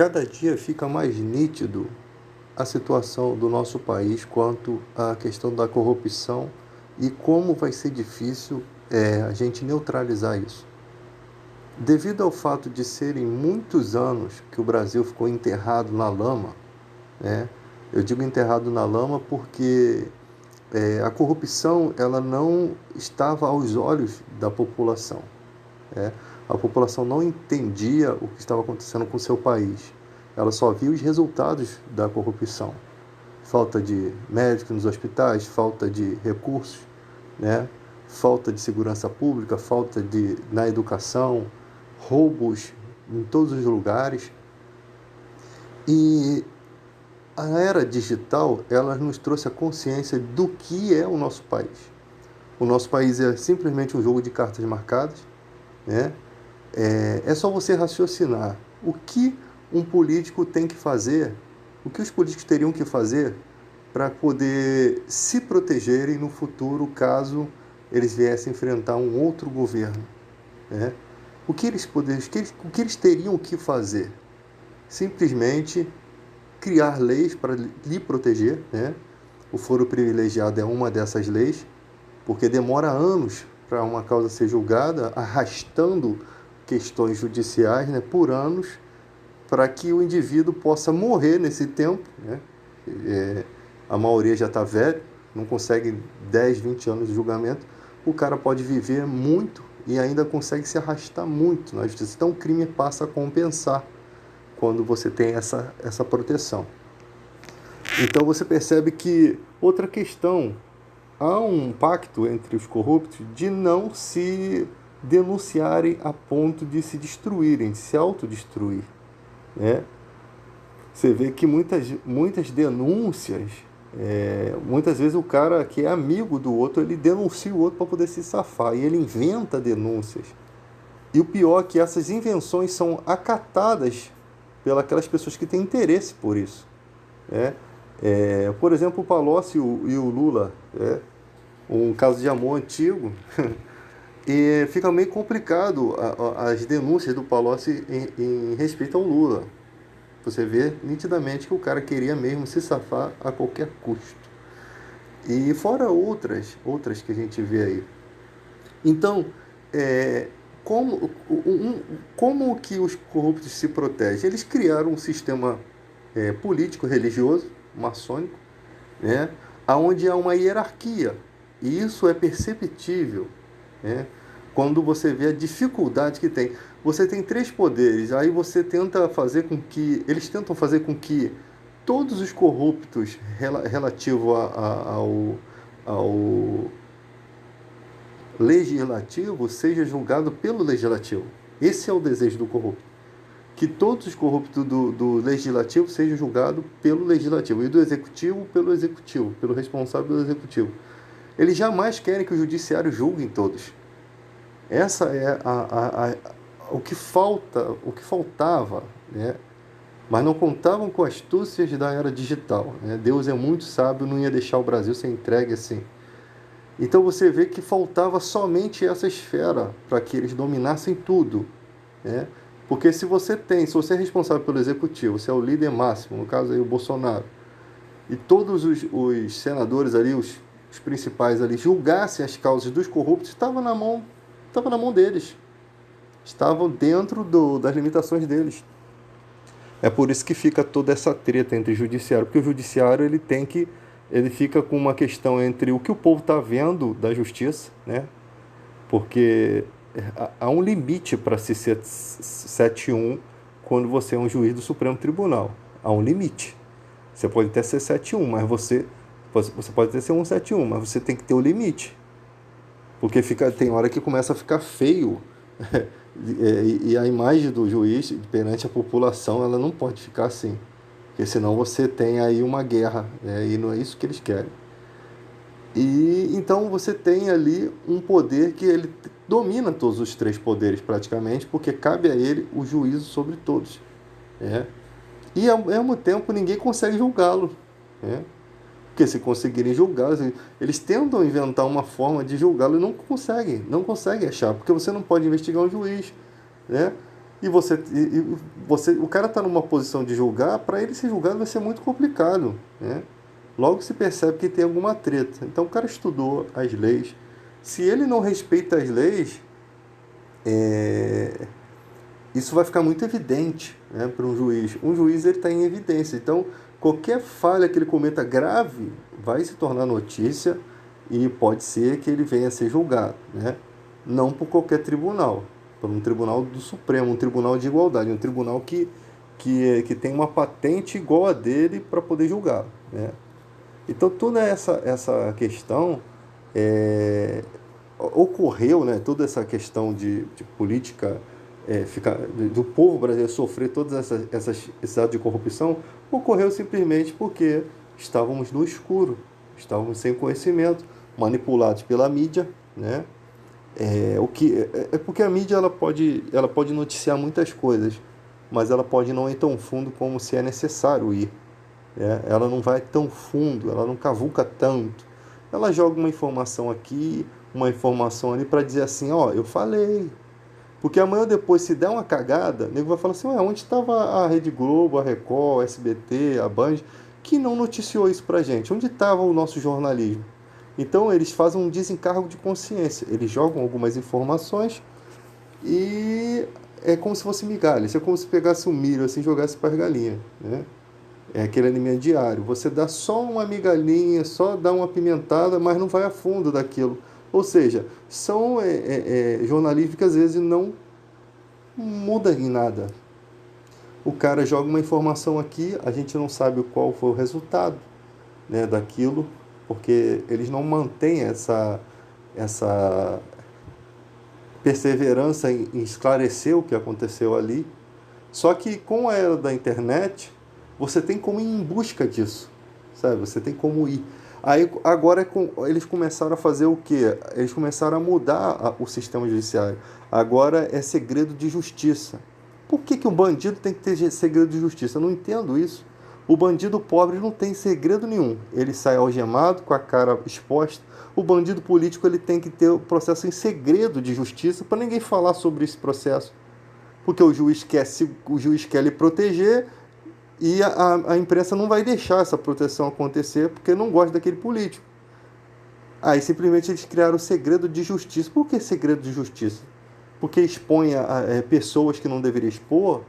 Cada dia fica mais nítido a situação do nosso país quanto à questão da corrupção e como vai ser difícil a gente neutralizar isso. Devido ao fato de serem muitos anos que o Brasil ficou enterrado na lama, né? Eu digo enterrado na lama porque a corrupção ela não estava aos olhos da população. Né? A população não entendia o que estava acontecendo com o seu país. Ela só via os resultados da corrupção. Falta de médicos nos hospitais, falta de recursos, né? Falta de segurança pública, na educação, roubos em todos os lugares. E a era digital, ela nos trouxe a consciência do que é o nosso país. O nosso país é simplesmente um jogo de cartas marcadas, né? É só você raciocinar o que um político tem que fazer, o que os políticos teriam que fazer para poder se protegerem no futuro caso eles viessem enfrentar um outro governo, né? O que eles teriam que fazer? Simplesmente criar leis para lhe proteger, né? O foro privilegiado é uma dessas leis, porque demora anos para uma causa ser julgada, arrastando questões judiciais, né, por anos, para que o indivíduo possa morrer nesse tempo, né? A maioria já está velho, não consegue 10, 20 anos de julgamento, o cara pode viver muito e ainda consegue se arrastar muito na justiça. Então o crime passa a compensar quando você tem essa proteção. Então você percebe que outra questão, há um pacto entre os corruptos de não se denunciarem a ponto de se destruírem, de se autodestruir, né? Você vê que muitas denúncias, muitas vezes o cara que é amigo do outro, ele denuncia o outro para poder se safar, e ele inventa denúncias. E o pior é que essas invenções são acatadas pelas pessoas que têm interesse por isso, né? Por exemplo, o Palocci e o Lula, um caso de amor antigo, e fica meio complicado as denúncias do Palocci em respeito ao Lula. Você vê nitidamente que o cara queria mesmo se safar a qualquer custo. E fora outras que a gente vê aí. Então, como que os corruptos se protegem? Eles criaram um sistema político, religioso, maçônico, né, onde há uma hierarquia. E isso é perceptível, né, quando você vê a dificuldade que tem. Você tem 3 poderes, aí você eles tentam fazer com que todos os corruptos relativo ao legislativo seja julgado pelo legislativo. Esse é o desejo do corrupto. Que todos os corruptos do legislativo sejam julgados pelo legislativo e do executivo pelo responsável do executivo. Eles jamais querem que o judiciário julgue todos. Essa é o que faltava, né? Mas não contavam com astúcias da era digital, né? Deus é muito sábio, não ia deixar o Brasil ser entregue assim. Então você vê que faltava somente essa esfera para que eles dominassem tudo, né? Porque se você é responsável pelo executivo, você é o líder máximo, no caso aí o Bolsonaro, e todos os senadores ali, os principais ali, julgassem as causas dos corruptos, estava na mão deles. Estavam dentro das limitações deles. É por isso que fica toda essa treta entre o judiciário, porque o judiciário ele fica com uma questão entre o que o povo está vendo da justiça, né? Porque há um limite para se ser 7-1 quando você é um juiz do Supremo Tribunal. Há um limite. Você pode até ser 7-1, mas você pode até ser 171, mas você tem que ter o limite. Porque tem hora que começa a ficar feio. E a imagem do juiz perante a população, ela não pode ficar assim. Porque senão você tem aí uma guerra, né? E não é isso que eles querem. E então você tem ali um poder que ele domina todos os 3 poderes praticamente, porque cabe a ele o juízo sobre todos, né? E ao mesmo tempo ninguém consegue julgá-lo, né? Porque se conseguirem julgá-lo, eles tentam inventar uma forma de julgá-lo e não conseguem achar, porque você não pode investigar um juiz, né? E o cara está numa posição de julgar, para ele ser julgado vai ser muito complicado, né? Logo se percebe que tem alguma treta. Então o cara estudou as leis. Se ele não respeita as leis, isso vai ficar muito evidente, né, para um juiz. Um juiz ele está em evidência. Então qualquer falha que ele cometa grave vai se tornar notícia e pode ser que ele venha a ser julgado, né? Não por qualquer tribunal, por um tribunal do Supremo, um tribunal de igualdade, um tribunal que tem uma patente igual a dele para poder julgar, né? Então toda essa questão ocorreu, né? Toda essa questão de política do povo brasileiro sofrer todas esses atos de corrupção ocorreu simplesmente porque estávamos no escuro, estávamos sem conhecimento, manipulados pela mídia, né? Porque a mídia ela pode noticiar muitas coisas, mas ela pode não ir tão fundo como se é necessário ir. Ela não vai tão fundo, ela não cavuca tanto. Ela joga uma informação aqui, uma informação ali para dizer assim, ó, eu falei. Porque amanhã depois, se der uma cagada, o nego vai falar assim, ué, onde estava a Rede Globo, a Record, a SBT, a Band, que não noticiou isso pra gente? Onde estava o nosso jornalismo? Então eles fazem um desencargo de consciência. Eles jogam algumas informações e é como se fosse migalhas. É como se pegasse um milho assim e jogasse para as galinhas, né? É aquele alimento diário. Você dá só uma migalhinha, só dá uma pimentada, mas não vai a fundo daquilo. Ou seja, são jornalismo que às vezes não muda em nada. O cara joga uma informação aqui, a gente não sabe qual foi o resultado, né, daquilo, porque eles não mantêm essa perseverança em esclarecer o que aconteceu ali. Só que com a era da internet, você tem como ir em busca disso, sabe? Você tem como ir. Aí agora eles começaram a fazer o quê? Eles começaram a mudar o sistema judiciário. Agora é segredo de justiça. Por que um bandido tem que ter segredo de justiça? Eu não entendo isso. O bandido pobre não tem segredo nenhum. Ele sai algemado, com a cara exposta. O bandido político ele tem que ter o processo em segredo de justiça para ninguém falar sobre esse processo. Porque o juiz quer lhe proteger e a imprensa não vai deixar essa proteção acontecer porque não gosta daquele político. Aí simplesmente eles criaram o segredo de justiça. Por que segredo de justiça? Porque expõe pessoas que não deveria expor?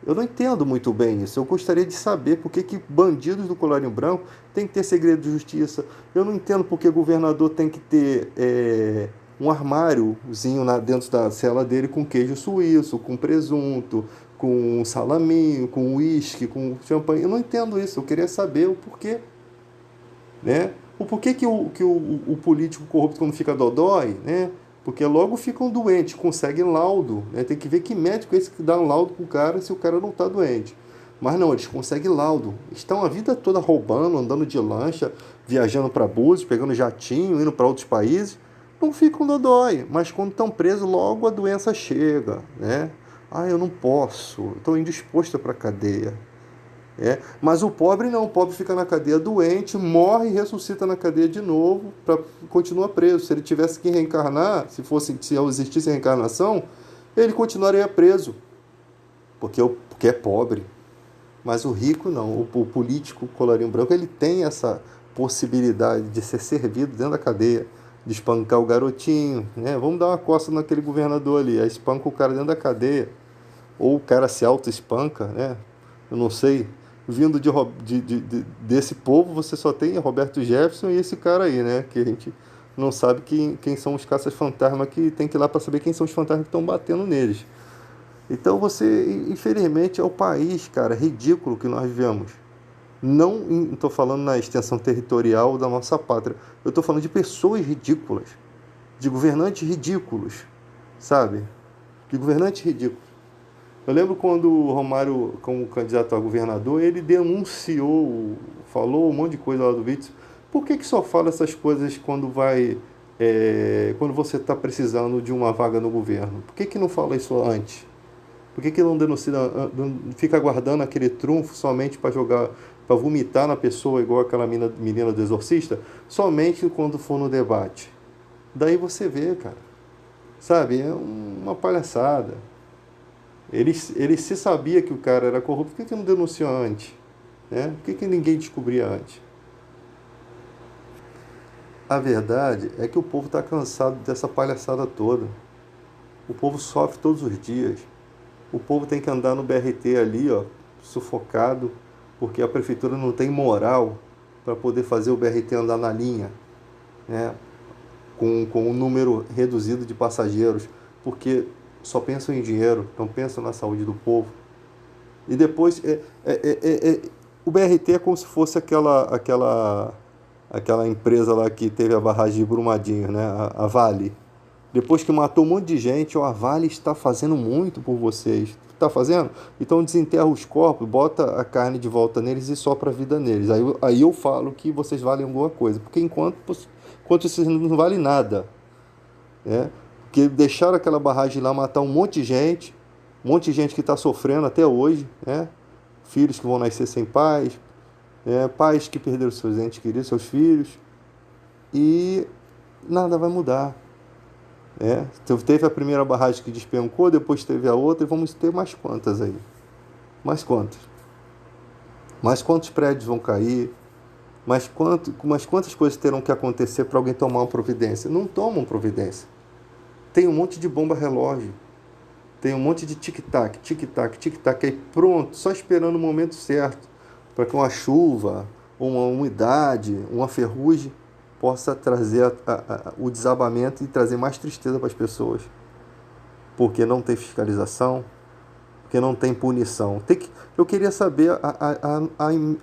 Eu não entendo muito bem isso. Eu gostaria de saber por que bandidos do colarinho branco têm que ter segredo de justiça. Eu não entendo por que governador tem que ter um armáriozinho dentro da cela dele com queijo suíço, com presunto, com salaminho, com uísque, com champanhe. Eu não entendo isso. Eu queria saber o porquê, né? O porquê que o político corrupto, quando fica dodói, né? Porque logo ficam doentes, conseguem laudo, né? Tem que ver que médico é esse que dá um laudo pro cara se o cara não está doente. Mas não, eles conseguem laudo. Estão a vida toda roubando, andando de lancha, viajando para Búzios, pegando jatinho, indo para outros países. Não ficam dodói, mas quando estão presos, logo a doença chega, né? Ah, eu não posso, estou indisposto para a cadeia. Mas o pobre não, o pobre fica na cadeia doente, morre e ressuscita na cadeia de novo, continua preso. Se ele tivesse que reencarnar, se existisse reencarnação, ele continuaria preso, porque é pobre. Mas o rico não, o político colarinho branco, ele tem essa possibilidade de ser servido dentro da cadeia, de espancar o garotinho, né? Vamos dar uma coça naquele governador ali, aí espanca o cara dentro da cadeia, ou o cara se auto-espanca, né? Eu não sei. Vindo desse povo, você só tem Roberto Jefferson e esse cara aí, né? Que a gente não sabe quem são os caças-fantasma, que tem que ir lá para saber quem são os fantasmas que estão batendo neles. Então infelizmente, é o país, cara, ridículo que nós vivemos. Não estou falando na extensão territorial da nossa pátria. Eu estou falando de pessoas ridículas, de governantes ridículos, sabe? De governantes ridículos. Eu lembro quando o Romário, como candidato a governador, ele denunciou, falou um monte de coisa lá do Witzel. Por que só fala essas coisas quando quando você está precisando de uma vaga no governo? Por que não fala isso antes? Por que não denuncia, fica aguardando aquele trunfo somente para para vomitar na pessoa, igual aquela menina do Exorcista, somente quando for no debate? Daí você vê, cara. Sabe, é uma palhaçada. Ele se sabia que o cara era corrupto, por que não denunciou antes? Né? Por que ninguém descobria antes? A verdade é que o povo está cansado dessa palhaçada toda. O povo sofre todos os dias. O povo tem que andar no BRT ali, ó, sufocado, porque a prefeitura não tem moral para poder fazer o BRT andar na linha, né? Com um número reduzido de passageiros, porque só pensam em dinheiro, não pensam na saúde do povo. E depois, o BRT é como se fosse aquela empresa lá que teve a barragem de Brumadinho, né? A Vale. Depois que matou um monte de gente, ó, a Vale está fazendo muito por vocês. Está fazendo? Então desenterra os corpos, bota a carne de volta neles e sopra a vida neles. Aí eu falo que vocês valem alguma coisa. Porque enquanto vocês não valem nada, né? Porque deixaram aquela barragem lá matar um monte de gente que está sofrendo até hoje, né? Filhos que vão nascer sem pais, né? Pais que perderam seus entes queridos, seus filhos, e nada vai mudar. Teve a primeira barragem que despencou, depois teve a outra, e vamos ter mais quantas aí? Mais quantas? Mais quantos prédios vão cair? Mais quantas coisas terão que acontecer para alguém tomar uma providência? Não tomam providência. Tem um monte de bomba relógio, tem um monte de tic-tac, tic-tac, tic-tac, aí pronto, só esperando o momento certo para que uma chuva, uma umidade, uma ferrugem possa trazer o desabamento e trazer mais tristeza para as pessoas. Porque não tem fiscalização, porque não tem punição. Eu queria saber,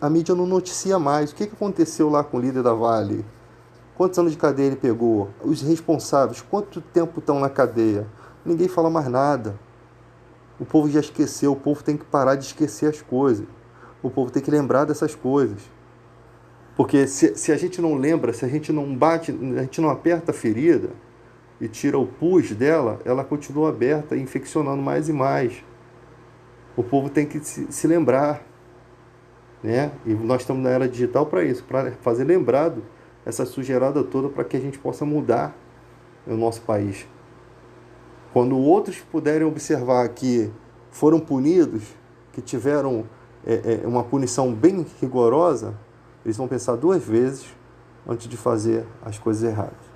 a mídia não noticia mais. O que aconteceu lá com o líder da Vale? Quantos anos de cadeia ele pegou? Os responsáveis, quanto tempo estão na cadeia? Ninguém fala mais nada. O povo já esqueceu, o povo tem que parar de esquecer as coisas. O povo tem que lembrar dessas coisas. Porque se a gente não lembra, se a gente não bate, a gente não aperta a ferida e tira o pus dela, ela continua aberta, infeccionando mais e mais. O povo tem que se lembrar, né? E nós estamos na era digital para isso, para fazer lembrado essa sujeirada toda para que a gente possa mudar o nosso país. Quando outros puderem observar que foram punidos, que tiveram uma punição bem rigorosa, eles vão pensar duas vezes antes de fazer as coisas erradas.